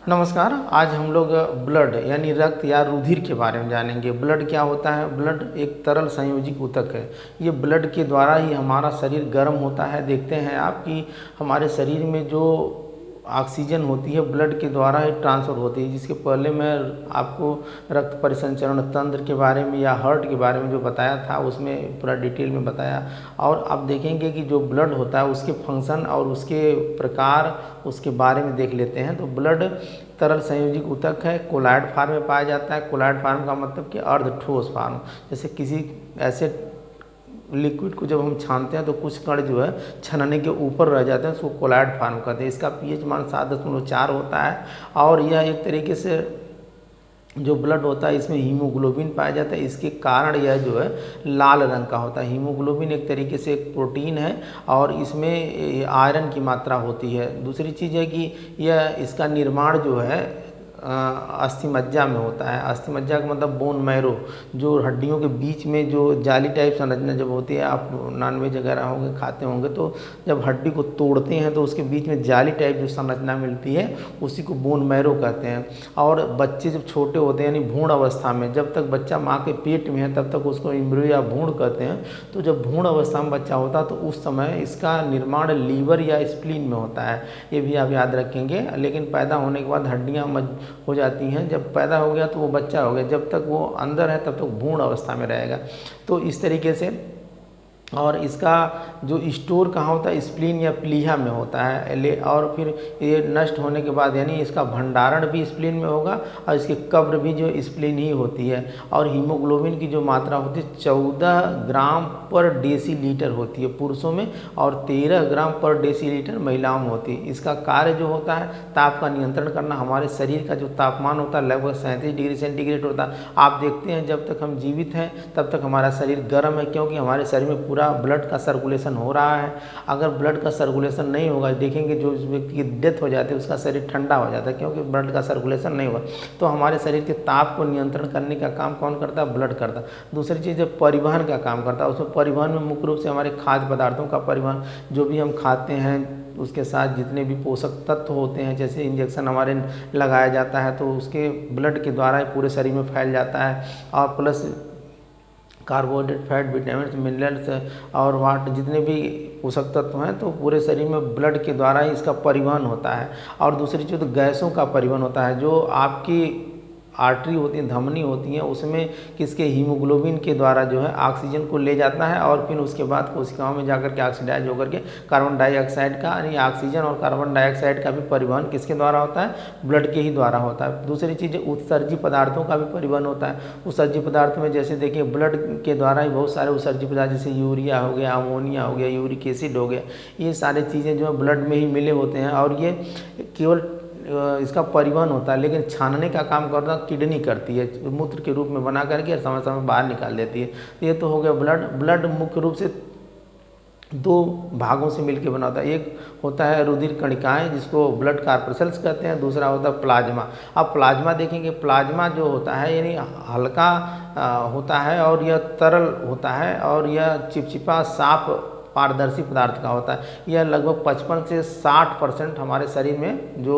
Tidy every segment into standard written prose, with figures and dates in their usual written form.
नमस्कार। आज हम लोग ब्लड यानी रक्त या रुधिर के बारे में जानेंगे। ब्लड क्या होता है? ब्लड एक तरल संयोजित ऊतक है। ये ब्लड के द्वारा ही हमारा शरीर गर्म होता है। देखते हैं आप कि हमारे शरीर में जो ऑक्सीजन होती है ब्लड के द्वारा ही ट्रांसफ़र होती है। जिसके पहले मैं आपको रक्त परिसंचरण तंत्र के बारे में या हार्ट के बारे में जो बताया था उसमें पूरा डिटेल में बताया। और आप देखेंगे कि जो ब्लड होता है उसके फंक्शन और उसके प्रकार उसके बारे में देख लेते हैं। तो ब्लड तरल संयोजित ऊतक है, कोलॉइड फार्म में पाया जाता है। कोलॉइड फार्म का मतलब कि अर्ध ठोस फार्म। जैसे किसी ऐसे लिक्विड को जब हम छानते हैं तो कुछ कण जो है छनने के ऊपर रह जाते हैं, उसको कोलॉइड फार्म कहते हैं। इसका पीएच मान 7.4 होता है। और यह एक तरीके से जो ब्लड होता है इसमें हीमोग्लोबिन पाया जाता है। इसके कारण यह जो है लाल रंग का होता है। हीमोग्लोबिन एक तरीके से एक प्रोटीन है और इसमें आयरन की मात्रा होती है। दूसरी चीज़ है कि यह इसका निर्माण जो है अस्थिमज्जा में होता है। अस्थिमज्जा का मतलब बोन मैरो, जो हड्डियों के बीच में जो जाली टाइप संरचना जब होती है, आप नॉनवेज वगैरह होंगे खाते होंगे तो जब हड्डी को तोड़ते हैं तो उसके बीच में जाली टाइप जो संरचना मिलती है उसी को बोन मैरो कहते हैं। और बच्चे जब छोटे होते हैं यानी भ्रूण अवस्था में, जब तक बच्चा माँ के पेट में है तब तक उसको एम्ब्रियो या भ्रूण कहते हैं। तो जब भ्रूण अवस्था में बच्चा होता है तो उस समय इसका निर्माण लीवर या स्प्लीन में होता है। ये भी आप याद रखेंगे। लेकिन पैदा होने के बाद हड्डियाँ हो जाती हैं। जब पैदा हो गया तो वो बच्चा हो गया, जब तक वो अंदर है तब तक भ्रूण अवस्था में रहेगा। तो इस तरीके से और इसका जो स्टोर कहाँ होता है, स्प्लीन या प्लीहा में होता है। और फिर ये नष्ट होने के बाद यानी इसका भंडारण भी स्प्लीन में होगा और इसकी कब्र भी जो स्प्लीन ही होती है। और हीमोग्लोबिन की जो मात्रा होती है 14 ग्राम पर डेसीलीटर होती है पुरुषों में और 13 ग्राम पर डेसीलीटर महिलाओं में होती है। इसका कार्य जो होता है ताप का नियंत्रण करना। हमारे शरीर का जो तापमान होता है लगभग 37 डिग्री सेंटीग्रेड होता है। आप देखते हैं जब तक हम जीवित हैं तब तक हमारा शरीर गर्म है, क्योंकि हमारे शरीर में पूरा ब्लड का सर्कुलेशन हो रहा है। अगर ब्लड का सर्कुलेशन नहीं होगा, देखेंगे जो व्यक्ति की डेथ हो जाती है उसका शरीर ठंडा हो जाता है, क्योंकि ब्लड का सर्कुलेशन नहीं हुआ। तो हमारे शरीर के ताप को नियंत्रण करने का काम कौन करता है? ब्लड करता है। दूसरी चीज़ है परिवहन का काम करता है। उसमें परिवहन में मुख्य रूप से हमारे खाद्य पदार्थों का परिवहन, जो भी हम खाते हैं उसके साथ जितने भी पोषक तत्व होते हैं, जैसे इंजेक्शन हमारे लगाया जाता है तो उसके ब्लड के द्वारा ही पूरे शरीर में फैल जाता है। और plus carbohydrate, fat, vitamin, minerals और वाटर जितने भी पोषक तत्व हैं तो पूरे शरीर में ब्लड के द्वारा ही इसका परिवहन होता है। और दूसरी चीज़ तो गैसों का परिवहन होता है। जो आपकी आर्टरी होती है, धमनी होती हैं, उसमें किसके हीमोग्लोबिन के द्वारा जो है ऑक्सीजन को ले जाता है और फिर उसके बाद कोशिकाओं में जाकर के ऑक्सीडाइज होकर के कार्बन डाइऑक्साइड का यानी ऑक्सीजन और कार्बन डाइऑक्साइड का भी परिवहन किसके द्वारा होता है? ब्लड के ही द्वारा होता है। दूसरी चीज़ उत्सर्जी पदार्थों का भी परिवहन होता है। उत्सर्जी पदार्थ में जैसे देखिए ब्लड के द्वारा ही बहुत सारे उत्सर्जी पदार्थ जैसे यूरिया हो गया, अमोनिया हो गया, यूरिक एसिड हो गया, ये सारी चीज़ें जो है ब्लड में ही मिले होते हैं। और ये केवल इसका परिवहन होता है, लेकिन छानने का काम करना किडनी करती है, मूत्र के रूप में बना करके समय समय बाहर निकाल देती है। तो ये तो हो गया ब्लड। ब्लड मुख्य रूप से दो भागों से मिलकर बना होता है। एक होता है रुधिर कणिकाएं जिसको ब्लड कार्पसेल्स कहते हैं, दूसरा होता है प्लाज्मा। अब प्लाज्मा देखेंगे, प्लाज्मा जो होता है यानी हल्का होता है और यह तरल होता है और यह चिपचिपा साफ पारदर्शी पदार्थ का होता है। यह लगभग 55 से 60% हमारे शरीर में जो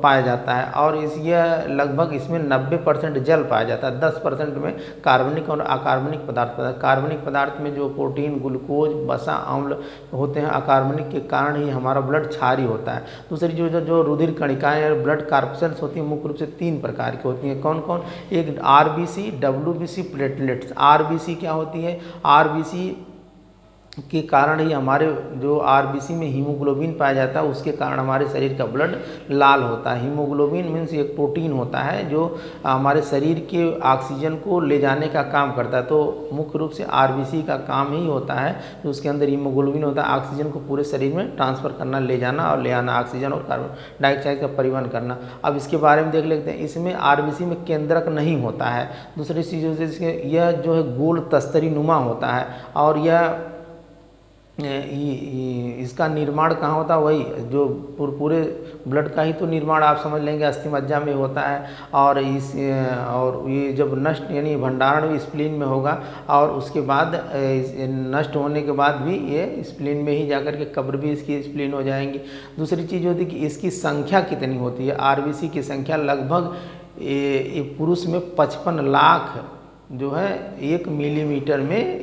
पाया जाता है। और यह लगभग इसमें 90% जल पाया जाता है, 10% में कार्बनिक और अकार्बनिक पदार्थ। कार्बनिक पदार्थ में जो प्रोटीन, ग्लूकोज, वसा, अम्ल होते हैं, अकार्बनिक के कारण ही हमारा ब्लड क्षारीय होता है। दूसरी जो रुधिर कणिकाएँ और ब्लड कार्पसेल्स होती हैं मुख्य रूप से 3 प्रकार की होती हैं। कौन कौन? एक आरबीसी, डब्ल्यूबीसी, प्लेटलेट्स। आरबीसी क्या होती है? आरबीसी के कारण ही हमारे जो आरबीसी में हीमोग्लोबिन पाया जाता है उसके कारण हमारे शरीर का ब्लड लाल होता है। हीमोग्लोबिन मीन्स एक प्रोटीन होता है जो हमारे शरीर के ऑक्सीजन को ले जाने का काम करता है। तो मुख्य रूप से आरबीसी का काम ही होता है कि उसके अंदर हीमोग्लोबिन होता है, ऑक्सीजन को पूरे शरीर में ट्रांसफ़र करना, ले जाना और ले आना, ऑक्सीजन और कार्बन डाइऑक्साइड का परिवहन करना। अब इसके बारे में देख लेते हैं। इसमें आरबीसी में केंद्रक नहीं होता है। दूसरी चीज़ यह जो है गोल तस्तरी नुमा होता है और यह इसका निर्माण कहाँ होता है, वही जो पूरे ब्लड का ही तो निर्माण आप समझ लेंगे अस्थि मज्जा में होता है। और और ये जब नष्ट यानी भंडारण भी स्प्लीन में होगा, और उसके बाद नष्ट होने के बाद भी ये स्प्लीन में ही जाकर के कब्र भी इसकी स्प्लीन हो जाएंगी। दूसरी चीज़ होती है कि इसकी संख्या कितनी होती है। आरबीसी की संख्या लगभग पुरुष में 55 लाख जो है 1 मिलीमीटर में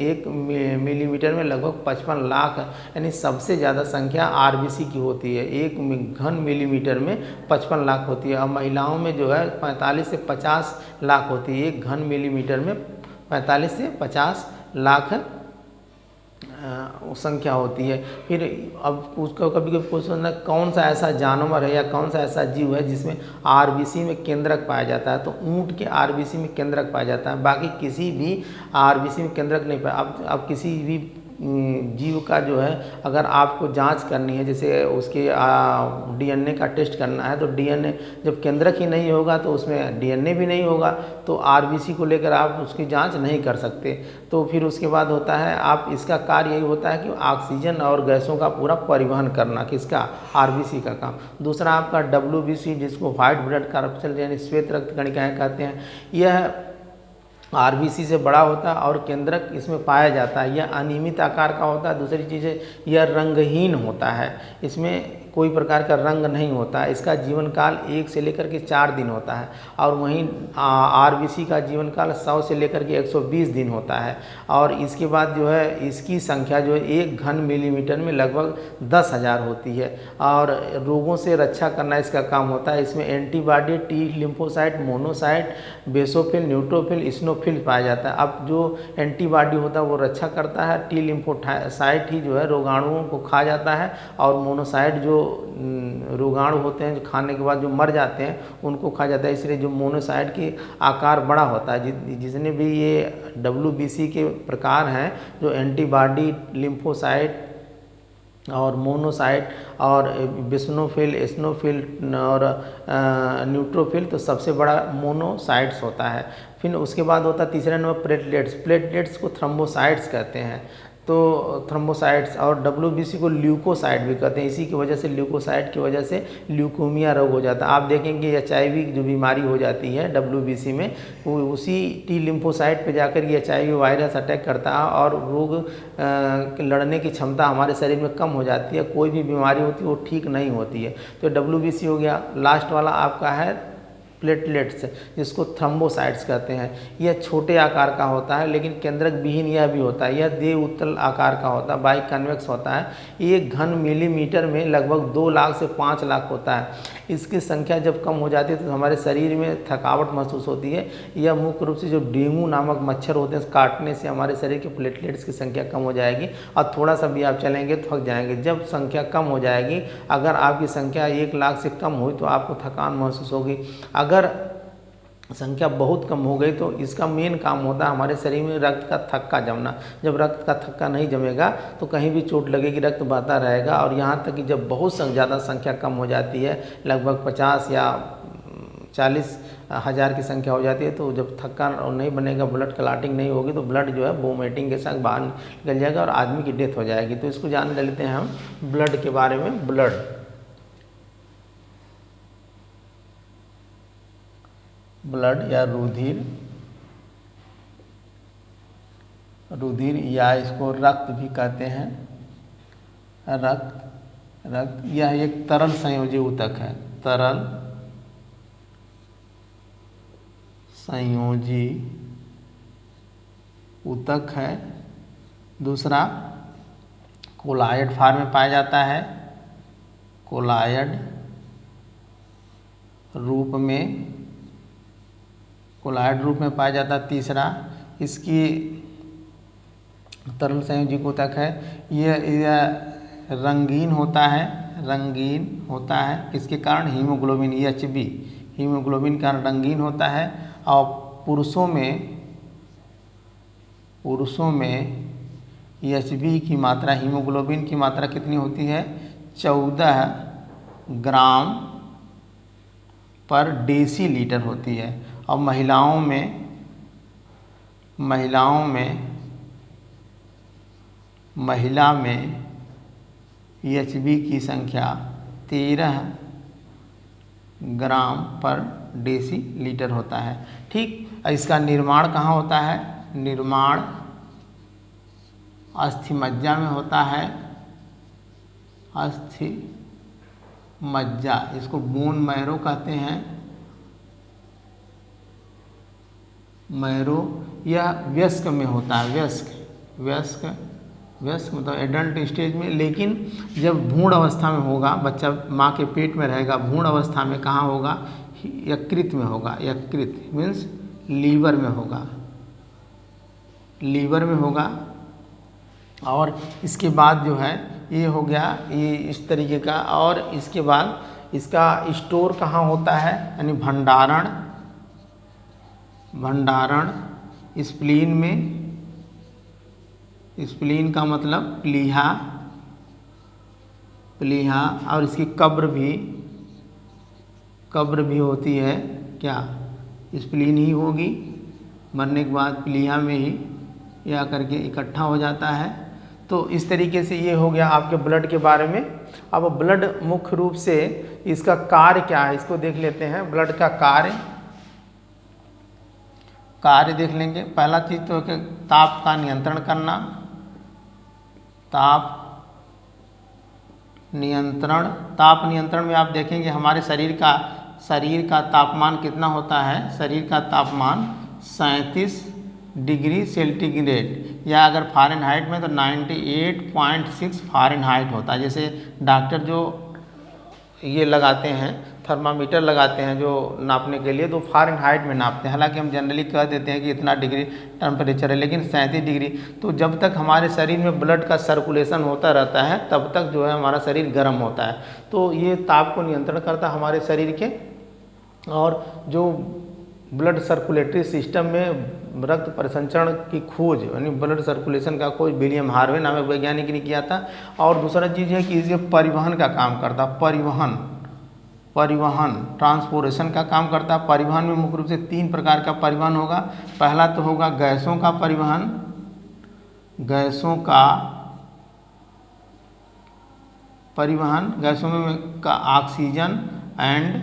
लगभग 55 लाख, यानी सबसे ज़्यादा संख्या आरबीसी की होती है। 1 घन मिलीमीटर में 55 लाख होती है। और महिलाओं में जो है 45 से 50 लाख होती है। 1 घन मिलीमीटर में 45 से 50 लाख संख्या होती है। फिर अब उसको कभी कभी क्वेश्चन है कौन सा ऐसा जानवर है या कौन सा ऐसा जीव है जिसमें आरबीसी में केंद्रक पाया जाता है, तो ऊंट के आरबीसी में केंद्रक पाया जाता है, बाकी किसी भी आरबीसी में केंद्रक नहीं पाया। अब किसी भी जीव का जो है अगर आपको जांच करनी है, जैसे उसके डीएनए का टेस्ट करना है, तो डीएनए जब केंद्रक ही नहीं होगा तो उसमें डीएनए भी नहीं होगा, तो आरबीसी को लेकर आप उसकी जांच नहीं कर सकते। तो फिर उसके बाद होता है आप इसका कार्य यही होता है कि ऑक्सीजन और गैसों का पूरा परिवहन करना, किसका, आरबीसी का काम। दूसरा आपका डब्ल्यूबीसी जिसको व्हाइट ब्लड कॉर्पस्कल यानी श्वेत रक्त कणिकाएं कहते हैं, यह आरबीसी से बड़ा होता है और केंद्रक इसमें पाया जाता है। यह अनियमित आकार का होता है। दूसरी चीज़ है यह रंगहीन होता है, इसमें कोई प्रकार का रंग नहीं होता है। इसका जीवन काल 1 से लेकर के 4 दिन होता है। और वहीं आरबीसी का जीवन काल 100 से लेकर के 120 दिन होता है। और इसके बाद जो है इसकी संख्या जो है 1 घन मिलीमीटर में लगभग 10,000 होती है। और रोगों से रक्षा करना इसका काम होता है। इसमें antibody, T lymphocyte, monocyte, basophil, neutrophil, eosinophil पाया जाता है। अब जो एंटीबॉडी होता है वो रक्षा करता है, टी लिम्फोसाइट ही जो है रोगाणुओं को खा जाता है, और मोनोसाइट जो रोगाणु होते हैं जो खाने के बाद जो मर जाते हैं उनको खा जाता है। इसलिए जो मोनोसाइट की आकार बड़ा होता है। जितने भी ये डब्ल्यूबीसी के प्रकार हैं, जो एंटीबॉडी, लिम्फोसाइट और मोनोसाइट और बिस्नोफिल, एस्नोफिल और न्यूट्रोफिल, तो सबसे बड़ा मोनोसाइट्स होता है। फिर उसके बाद होता है तीसरा नंबर प्लेटलेट्स। प्लेटलेट्स को थ्रोम्बोसाइट्स कहते हैं। तो थ्रोम्बोसाइट्स और डब्ल्यूबीसी को ल्यूकोसाइट भी कहते हैं। इसी की वजह से ल्यूकोसाइट की वजह से ल्यूकोमिया रोग हो जाता है। आप देखेंगे एचआईवी जो बीमारी हो जाती है डब्ल्यूबीसी में, वो उसी टी लिम्फोसाइट पे जाकर ये एचआईवी वायरस अटैक करता है और रोग लड़ने की क्षमता हमारे शरीर में कम हो जाती है। कोई भी बीमारी होती है वो ठीक नहीं होती है। तो डब्ल्यूबीसी हो गया। लास्ट वाला आपका है प्लेटलेट्स, जिसको थ्रोम्बोसाइट्स कहते हैं। यह छोटे आकार का होता है लेकिन केंद्रक विहीन यह भी होता है। यह देव उत्तल आकार का होता है, बाई कन्वेक्स होता है। 1 घन मिलीमीटर में लगभग 2 लाख से 5 लाख होता है। इसकी संख्या जब कम हो जाती है तो हमारे शरीर में थकावट महसूस होती है। यह मुख्य रूप से जो डेंगू नामक मच्छर होते हैं काटने से हमारे शरीर के प्लेटलेट्स की संख्या कम हो जाएगी, और थोड़ा सा भी आप चलेंगे तो थक जाएंगे। जब संख्या कम हो जाएगी, अगर आपकी संख्या 1 लाख से कम हुई तो आपको थकान महसूस होगी। अगर संख्या बहुत कम हो गई तो इसका मेन काम होता है हमारे शरीर में रक्त का थक्का जमना। जब रक्त का थक्का नहीं जमेगा तो कहीं भी चोट लगेगी, रक्त बहता रहेगा। और यहाँ तक कि जब बहुत ज़्यादा संख्या कम हो जाती है, लगभग 50 या 40 हज़ार की संख्या हो जाती है, तो जब थक्का नहीं बनेगा, ब्लड क्लॉटिंग नहीं होगी, तो ब्लड जो है वोमिटिंग के साथ बाहर निकल जाएगा और आदमी की डेथ हो जाएगी। तो इसको जान लेते हैं हम ब्लड के बारे में। ब्लड या रुधिर या इसको रक्त भी कहते हैं। रक्त यह एक तरल संयोजी ऊतक है। तरल संयोजी ऊतक है। दूसरा कोलायड फॉर्म में पाया जाता है। कोलायड रूप में पाया जाता है। तीसरा इसकी तरल संयोजी ऊतक है। यह रंगीन होता है। किसके कारण? हीमोग्लोबिन HB, हीमोग्लोबिन का रंगीन होता है। और पुरुषों में HB की मात्रा, हीमोग्लोबिन की मात्रा कितनी होती है? 14 ग्राम पर डेसीलीटर होती है। और महिलाओं में महिला में HB की संख्या 13 ग्राम पर डेसीलीटर होता है। ठीक, इसका निर्माण कहाँ होता है? निर्माण अस्थिमज्जा में होता है। अस्थिमज्जा, इसको बोन मैरो कहते हैं। मैरो यह वयस्क में होता है। वयस्क मतलब एडल्ट स्टेज में, लेकिन जब भ्रूण अवस्था में होगा, बच्चा माँ के पेट में रहेगा, भ्रूण अवस्था में कहाँ होगा? यकृत में होगा। यकृत मीन्स लीवर में होगा। लीवर में होगा। और इसके बाद जो है ये हो गया, ये इस तरीके का। और इसके बाद इसका स्टोर कहाँ होता है? यानी भंडारण स्प्लीन में। स्प्लीन का मतलब प्लीहा। और इसकी कब्र भी होती है। क्या? स्प्लीन ही होगी, मरने के बाद प्लीहा में ही ये आकर के इकट्ठा हो जाता है। तो इस तरीके से ये हो गया आपके ब्लड के बारे में। अब ब्लड मुख्य रूप से इसका कार्य क्या है, इसको देख लेते हैं। ब्लड का कार्य देख लेंगे। पहला चीज़ तो है ताप का नियंत्रण करना। ताप नियंत्रण में आप देखेंगे हमारे शरीर का तापमान कितना होता है? शरीर का तापमान 37 डिग्री सेंटीग्रेड, या अगर फ़ारेनहाइट में तो 98.6 फ़ारेनहाइट होता है। जैसे डॉक्टर जो ये लगाते हैं, थर्मामीटर लगाते हैं जो नापने के लिए, तो फ़ारेनहाइट में नापते हैं। हालांकि हम जनरली कह देते हैं कि इतना डिग्री टेम्परेचर है, लेकिन 37 डिग्री। तो जब तक हमारे शरीर में ब्लड का सर्कुलेशन होता रहता है तब तक जो है हमारा शरीर गर्म होता है। तो ये ताप को नियंत्रण करता है हमारे शरीर के। और जो ब्लड सर्कुलेटरी सिस्टम में रक्त परिसंचरण की खोज, यानी ब्लड सर्कुलेशन का खोज विलियम हार्वे नामक वैज्ञानिक ने किया था। और दूसरा चीज़ है कि इसे परिवहन का काम करता। परिवहन ट्रांसपोर्टेशन का काम करता है। परिवहन में मुख्य रूप से 3 प्रकार का परिवहन होगा। पहला तो होगा गैसों का परिवहन। गैसों में का oxygen and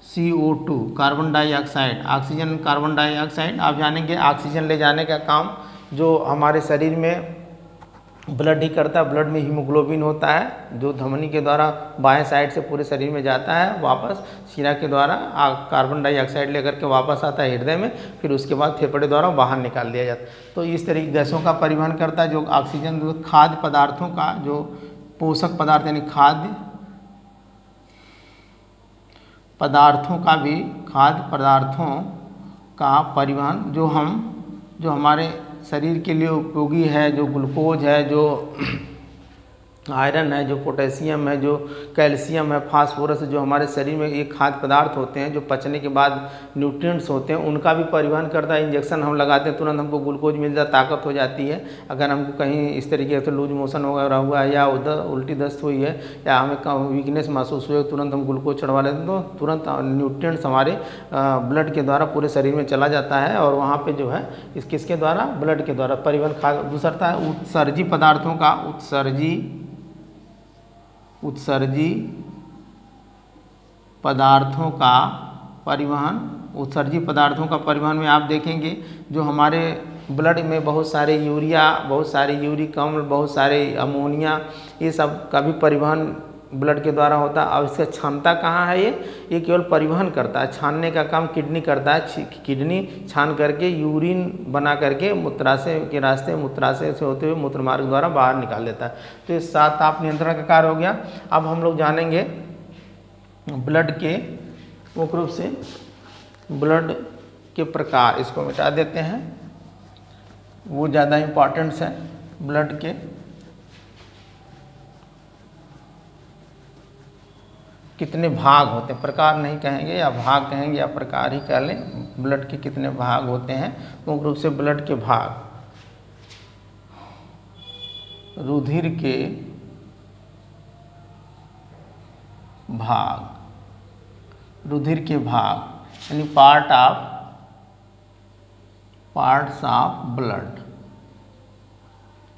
CO2 carbon dioxide. Oxygen carbon dioxide आप जानेंगे। ऑक्सीजन ले जाने का काम जो हमारे शरीर में ब्लड ही करता है। ब्लड में हीमोग्लोबिन होता है जो धमनी के द्वारा बाएं साइड से पूरे शरीर में जाता है, वापस शिरा के द्वारा कार्बन डाइऑक्साइड लेकर के वापस आता है हृदय में, फिर उसके बाद फेफड़े द्वारा बाहर निकाल दिया जाता है। तो इस तरीके गैसों का परिवहन करता है। जो ऑक्सीजन, जो खाद्य पदार्थों का, जो पोषक पदार्थ यानी खाद्य पदार्थों का परिवहन, जो हमारे शरीर के लिए उपयोगी है, जो ग्लूकोज है, जो आयरन है, जो पोटेशियम है, जो कैल्शियम है, फास्फोरस, जो हमारे शरीर में ये खाद्य पदार्थ होते हैं जो पचने के बाद न्यूट्रिएंट्स होते हैं, उनका भी परिवहन करता है। इंजेक्शन हम लगाते हैं, तुरंत हमको ग्लूकोज मिल जाता, ताकत हो जाती है। अगर हमको कहीं इस तरीके से लूज मोशन वगैरह हुआ है, या उल्टी दस्त हुई है, या हमें वीकनेस महसूस हुई है, तुरंत हम ग्लूकोज चढ़वा लेते हैं, तो तुरंत न्यूट्रिएंट्स हमारे ब्लड के द्वारा पूरे शरीर में चला जाता है। और वहाँ पर जो है किसके द्वारा? ब्लड के द्वारा परिवहन। दूसरा है उत्सर्जी पदार्थों का उत्सर्जी पदार्थों का परिवहन। उत्सर्जी पदार्थों का परिवहन में आप देखेंगे जो हमारे ब्लड में बहुत सारे यूरिया, बहुत सारे यूरिक अम्ल, बहुत सारे अमोनिया, ये सब का भी परिवहन ब्लड के द्वारा होता है। और इसका क्षमता कहाँ है? ये केवल परिवहन करता है। छानने का काम किडनी करता है। किडनी छान करके यूरिन बना करके मूत्राशय के रास्ते, मूत्राशय से होते हुए मूत्रमार्ग द्वारा बाहर निकाल देता है। तो ये 7 ताप नियंत्रण का कार्य हो गया। अब हम लोग जानेंगे ब्लड के मुख्य रूप से ब्लड के प्रकार। इसको मिटा देते हैं, वो ज़्यादा इम्पॉर्टेंट्स है। ब्लड के कितने भाग होते हैं, प्रकार नहीं कहेंगे, या भाग कहेंगे, या प्रकार ही कह लें। ब्लड के कितने भाग होते हैं? मुख्य रूप से ब्लड के भाग, रुधिर के भाग यानी पार्ट्स ऑफ ब्लड।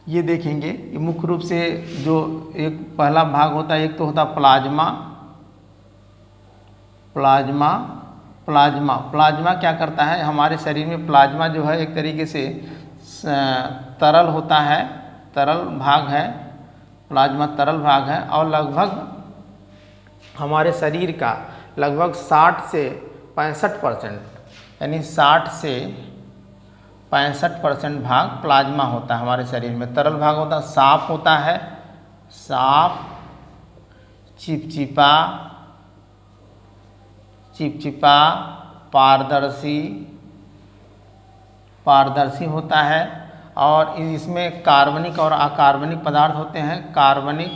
ये देखेंगे, ये मुख्य रूप से जो एक पहला भाग होता है, एक तो होता प्लाज्मा। प्लाज्मा क्या करता है हमारे शरीर में? प्लाज्मा जो है एक तरीके से तरल होता है, तरल भाग है, प्लाज्मा तरल भाग है, और लगभग हमारे शरीर का लगभग 60 से 65%, यानी 60 से 65% भाग प्लाज्मा होता है हमारे शरीर में। तरल भाग होता है, साफ होता है, साफ, चिपचिपा, पारदर्शी होता है, और इसमें कार्बनिक और अकार्बनिक पदार्थ होते हैं। कार्बनिक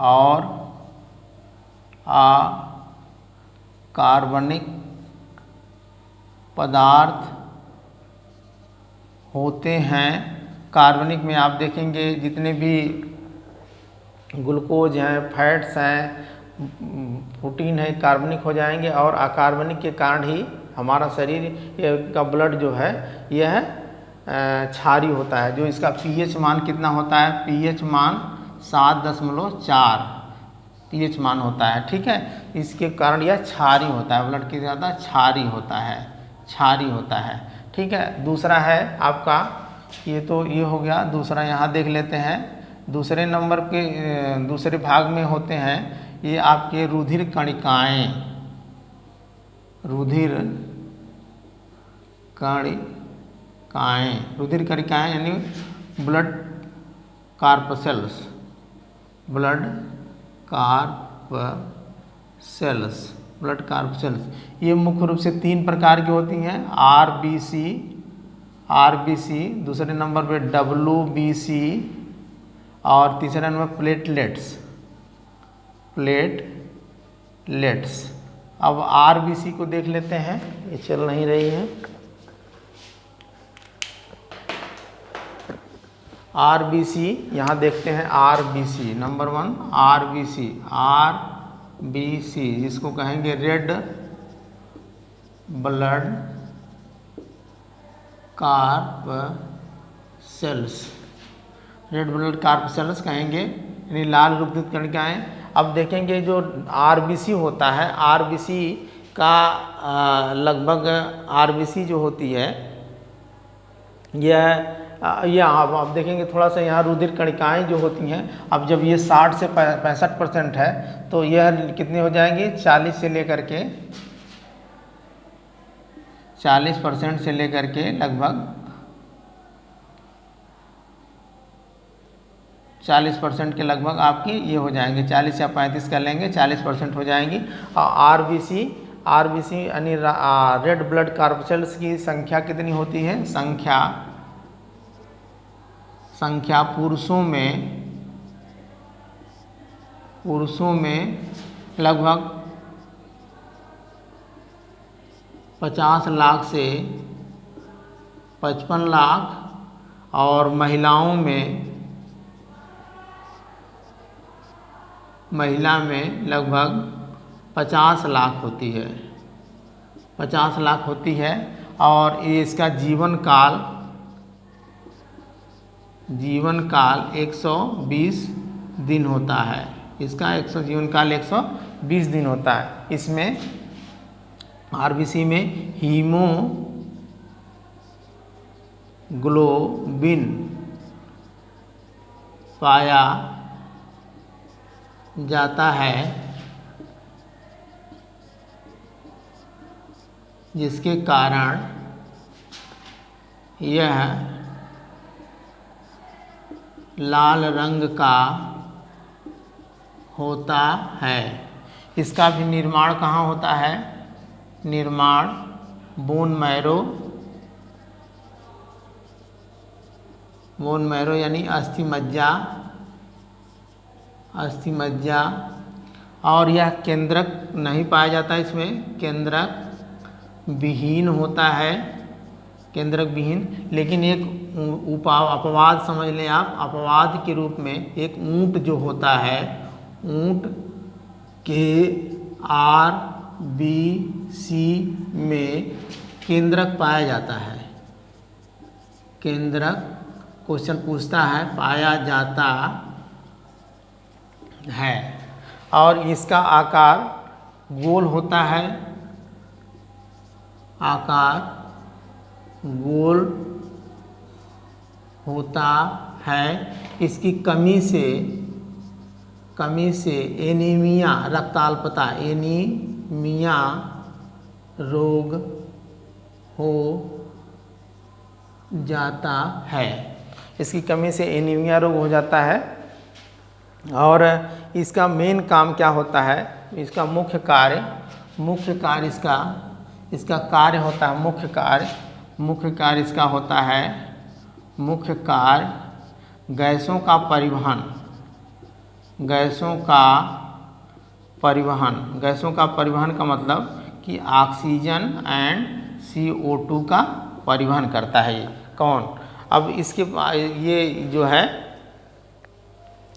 और अकार्बनिक पदार्थ होते हैं। कार्बनिक में आप देखेंगे जितने भी ग्लूकोज हैं, फैट्स हैं, प्रोटीन है, कार्बनिक हो जाएंगे, और अकार्बनिक के कारण ही हमारा शरीर का ब्लड जो है यह क्षारीय होता है। जो इसका पीएच मान कितना होता है? पीएच मान 7.4 पीएच मान होता है, ठीक है। इसके कारण यह क्षारीय होता है, ब्लड कितना होता है? क्षारीय होता है, ठीक है। दूसरा है आपका, ये तो ये हो गया। दूसरा यहाँ देख लेते हैं, दूसरे नंबर के दूसरे भाग में होते हैं ये आपके रुधिर कणिकाएँ। रुधिर कणिकाएँ यानी ब्लड कार्पसेल्स। ये मुख्य रूप से 3 प्रकार की होती हैं। आरबीसी, दूसरे नंबर पे डब्ल्यूबीसी, और तीसरे नंबर प्लेटलेट्स। अब आरबीसी को देख लेते हैं, ये चल नहीं रही है। आरबीसी यहाँ देखते हैं, आरबीसी नंबर 1, आरबीसी जिसको कहेंगे रेड ब्लड कार्पसेल्स कहेंगे, यानी लाल रुधिर कणिकाएँ। अब देखेंगे जो आरबीसी होता है, आरबीसी का लगभग आरबीसी जो होती है यह आप देखेंगे थोड़ा सा यहाँ रुधिर कणिकाएँ जो होती हैं, अब जब ये 60 से 65% है तो यह कितने हो जाएंगे? 40% से लेकर के लगभग 40% के लगभग आपकी ये हो जाएंगे, 40 या 35 कर लेंगे, 40% हो जाएंगी। और आरबीसी यानी रेड ब्लड कार्पसेल्स की संख्या कितनी होती है? संख्या पुरुषों में लगभग 50 लाख से 55 लाख, और महिला में लगभग 50 लाख होती है, 50 लाख होती है। और ये इसका जीवन काल 120 दिन होता है। इसका जीवन काल 120 दिन होता है। इसमें आरबीसी में हीमोग्लोबिन पाया जाता है, जिसके कारण यह लाल रंग का होता है। इसका भी निर्माण कहाँ होता है? निर्माण बोन मैरो यानी अस्थि मज्जा, और यह केंद्रक नहीं पाया जाता, इसमें केंद्रक विहीन होता है, लेकिन एक अपवाद समझ लें आप, अपवाद के रूप में एक ऊंट जो होता है, ऊंट के आरबीसी में केंद्रक पाया जाता है। केंद्रक क्वेश्चन पूछता है पाया जाता है और इसका आकार गोल होता है, आकार गोल होता है। इसकी कमी से एनीमिया रक्ताल्पता एनीमिया रोग हो जाता है। इसकी कमी से एनीमिया रोग हो जाता है। और इसका मेन काम क्या होता है, इसका मुख्य कार्य इसका कार्य होता है, मुख्य कार्य इसका होता है, मुख्य कार्य गैसों का परिवहन का मतलब कि ऑक्सीजन एंड CO2 का परिवहन करता है। ये कौन, अब इसके ये जो है,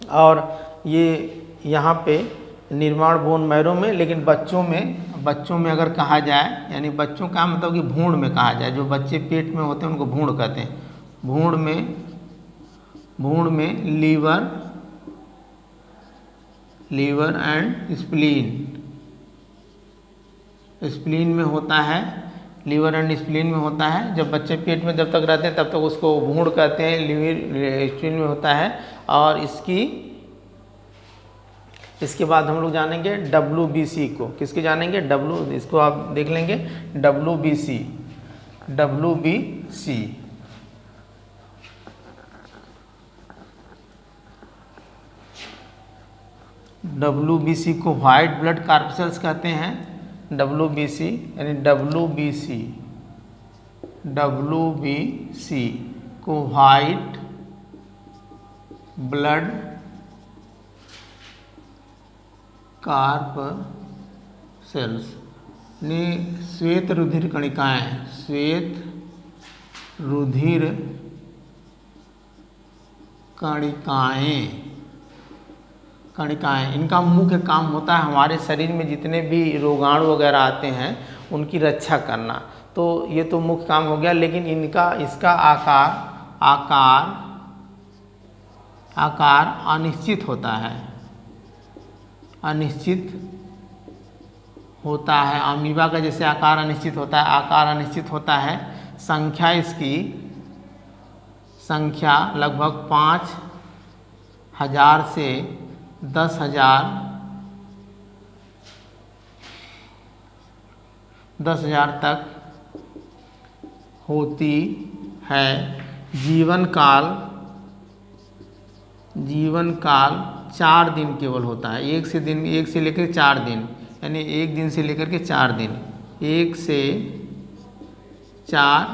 और ये यहाँ पे निर्माण बोन मैरो में, लेकिन बच्चों में अगर कहा जाए, यानी बच्चों का मतलब कि भ्रूण में कहा जाए, जो बच्चे पेट में होते हैं उनको भ्रूण कहते हैं। भ्रूण में लीवर एंड स्प्लीन में होता है, लीवर एंड स्प्लीन में होता है। जब बच्चे पेट में जब तक रहते हैं तब तक उसको भ्रूण कहते हैं, लीवर स्प्लीन में होता है। और इसके बाद हम लोग जानेंगे WBC को। किसके जानेंगे? इसको आप देख लेंगे, WBC। WBC को व्हाइट ब्लड कॉर्पसेल्स कहते हैं। WBC यानी WBC को व्हाइट ब्लड कॉर्पसेल्स ने श्वेत रुधिर कणिकाएं, इनका मुख्य काम होता है हमारे शरीर में जितने भी रोगाणु वगैरह आते हैं उनकी रक्षा करना। तो ये तो मुख्य काम हो गया, लेकिन इसका आकार अनिश्चित होता है। अमीबा का जैसे आकार अनिश्चित होता है। संख्या लगभग 5,000 से 10,000 तक होती है। जीवन काल 4 दिन केवल होता है। एक से लेकर 4 दिन, यानी 1 दिन से लेकर के 4 दिन, 1 से 4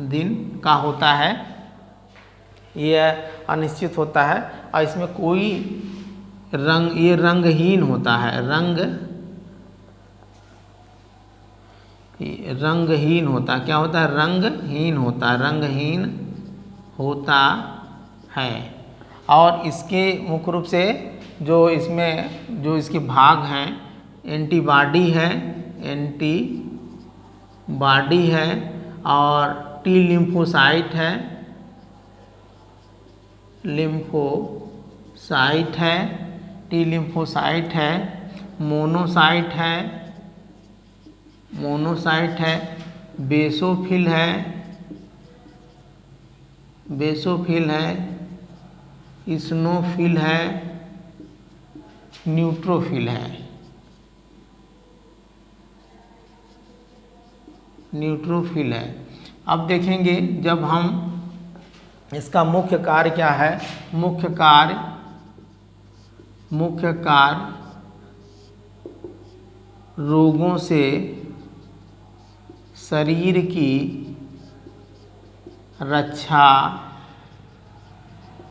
दिन का होता है। यह अनिश्चित होता है और इसमें कोई ये रंगहीन होता है। रंगहीन होता है। क्या होता है? रंगहीन होता है। और इसके मुख्य रूप से जो इसके भाग हैं, एंटीबॉडी है और टी लिम्फोसाइट है, मोनोसाइट है, बेसोफिल है, इस्नोफिल है, न्यूट्रोफिल है। अब देखेंगे जब हम इसका मुख्य कार्य क्या है। मुख्य कार्य रोगों से शरीर की रक्षा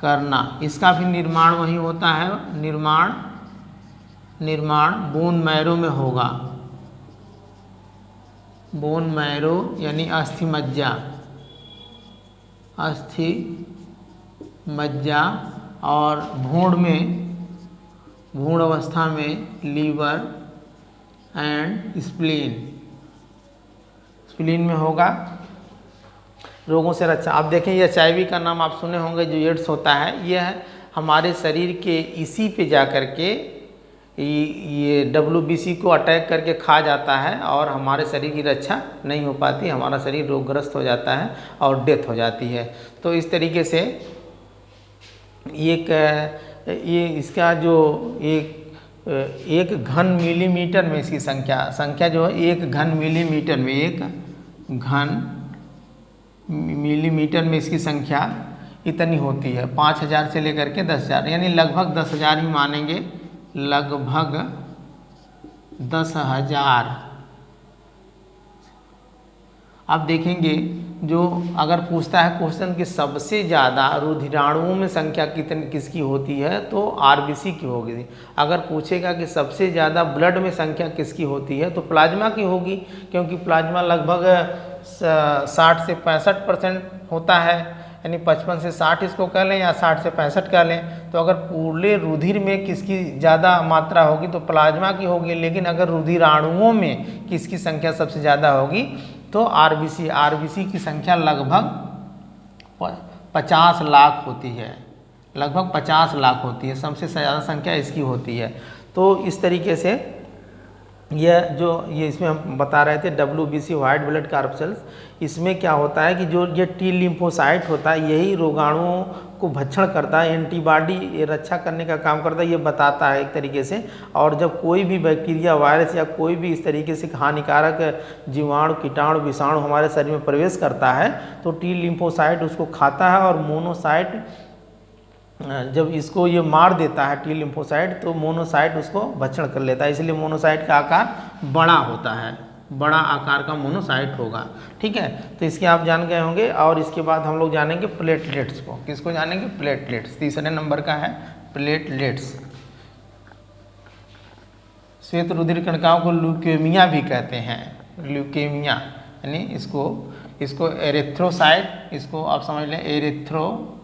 करना। इसका भी निर्माण वही होता है। निर्माण बोन मैरो में होगा। बोन मैरो यानी अस्थि मज्जा और भ्रूण अवस्था में लीवर एंड स्प्लीन में होगा। रोगों से रक्षा। आप देखें ये HIV का नाम आप सुने होंगे, जो एड्स होता है, यह हमारे शरीर के इसी पे जा कर के ये WBC को अटैक करके खा जाता है और हमारे शरीर की रक्षा नहीं हो पाती, हमारा शरीर रोगग्रस्त हो जाता है और डेथ हो जाती है। तो इस तरीके से ये इसका जो एक घन मिलीमीटर में इसकी संख्या जो है, एक घन मिलीमीटर में, एक घन मिलीमीटर में इसकी संख्या इतनी होती है, 5000 से लेकर के 10,000, यानी लगभग 10,000 ही मानेंगे, लगभग 10,000। आप देखेंगे जो अगर पूछता है क्वेश्चन कि सबसे ज़्यादा रुधिराणुओं में संख्या किसकी होती है, तो RBC की होगी। अगर पूछेगा कि सबसे ज़्यादा ब्लड में संख्या किसकी होती है, तो प्लाज्मा की होगी, क्योंकि प्लाज्मा लगभग 60 से 65% होता है, यानी 55 से 60 इसको कह लें या 60 से 65 कह लें। तो अगर पूरे रुधिर में किसकी ज़्यादा मात्रा होगी तो प्लाज्मा की होगी, लेकिन अगर रुधिराणुओं में किसकी संख्या सबसे ज़्यादा होगी तो RBC की संख्या लगभग 50 लाख होती है, लगभग 50 लाख होती है, सबसे ज़्यादा संख्या इसकी होती है। तो इस तरीके से ये इसमें हम बता रहे थे WBC वाइट ब्लड कॉर्पसेल्स, इसमें क्या होता है कि जो ये T लिम्फोसाइट होता है, यही रोगाणुओं को भक्षण करता है, एंटीबॉडी रक्षा करने का काम करता है, ये बताता है एक तरीके से। और जब कोई भी बैक्टीरिया, वायरस या कोई भी इस तरीके से हानिकारक जीवाणु, कीटाणु, विषाणु हमारे शरीर में प्रवेश करता है तो T लिम्फोसाइट उसको खाता है, और मोनोसाइट जब इसको ये मार देता है T लिम्फोसाइट, तो मोनोसाइट उसको भक्षण कर लेता है, इसलिए मोनोसाइट का आकार बड़ा होता है, बड़ा आकार का मोनोसाइट होगा। ठीक है, तो इसके आप जान गए होंगे। और इसके बाद हम लोग जानेंगे प्लेटलेट्स को। किसको जानेंगे? प्लेटलेट्स। तीसरे नंबर का है प्लेटलेट्स। श्वेत रुधिर कणिकाओं को ल्यूकेमिया भी कहते हैं, ल्यूकेमिया, यानी इसको एरिथ्रोसाइट, इसको आप समझ लें एरिथ्रोसाइट,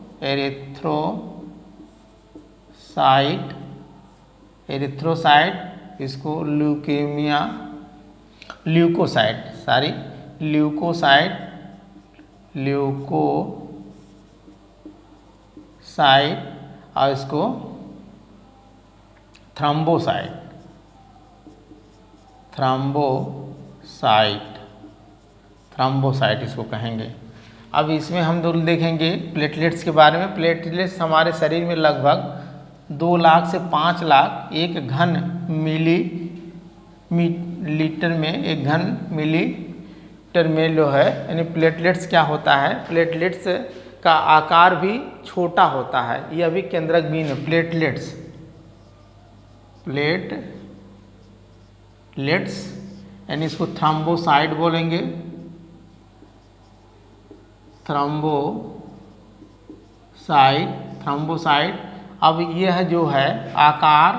इसको ल्यूकेमिया, ल्यूकोसाइट, और इसको थ्रम्बोसाइट इसको कहेंगे। अब इसमें हम देखेंगे प्लेटलेट्स के बारे में। प्लेटलेट्स हमारे शरीर में लगभग 2 लाख से 5 लाख एक घन मिलीलीटर में जो है, यानी प्लेटलेट्स क्या होता है, प्लेटलेट्स का आकार भी छोटा होता है, ये अभी केंद्रक बीन है। प्लेटलेट्स यानी इसको थ्रम्बोसाइट बोलेंगे, थ्रम्बोसाइट। अब यह जो है आकार,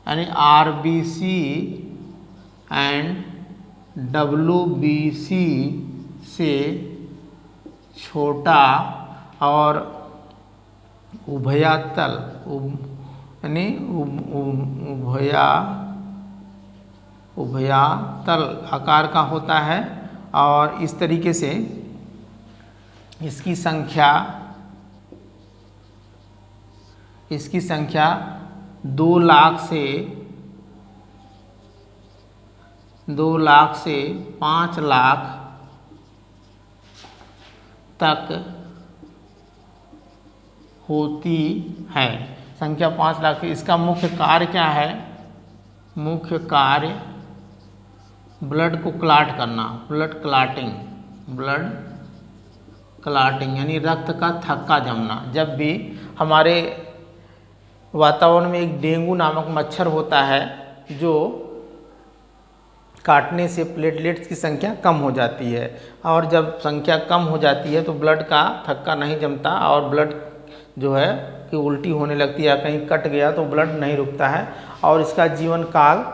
यानी RBC एंड WBC से छोटा और उभयतल, यानी उभयतल आकार का होता है। और इस तरीके से इसकी संख्या 2 लाख से 5 लाख तक होती है, संख्या 5 लाख। इसका मुख्य कार्य क्या है? मुख्य कार्य ब्लड को क्लॉट करना, ब्लड क्लॉटिंग, यानी रक्त का थक्का जमना। जब भी हमारे वातावरण में एक डेंगू नामक मच्छर होता है जो काटने से प्लेटलेट्स की संख्या कम हो जाती है, और जब संख्या कम हो जाती है तो ब्लड का थक्का नहीं जमता और ब्लड जो है कि उल्टी होने लगती है, या कहीं कट गया तो ब्लड नहीं रुकता है। और इसका जीवन काल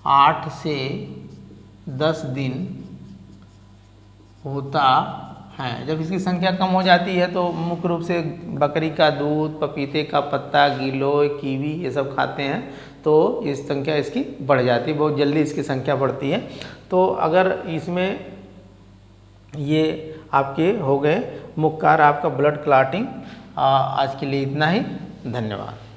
8 से 10 दिन होता है। जब इसकी संख्या कम हो जाती है तो मुख्य रूप से बकरी का दूध, पपीते का पत्ता, गिलोय, कीवी ये सब खाते हैं तो इस संख्या इसकी बढ़ जाती है, बहुत जल्दी इसकी संख्या बढ़ती है। तो अगर इसमें ये आपके हो गए मुख्य कार्य आपका ब्लड क्लॉटिंग। आज के लिए इतना ही, धन्यवाद।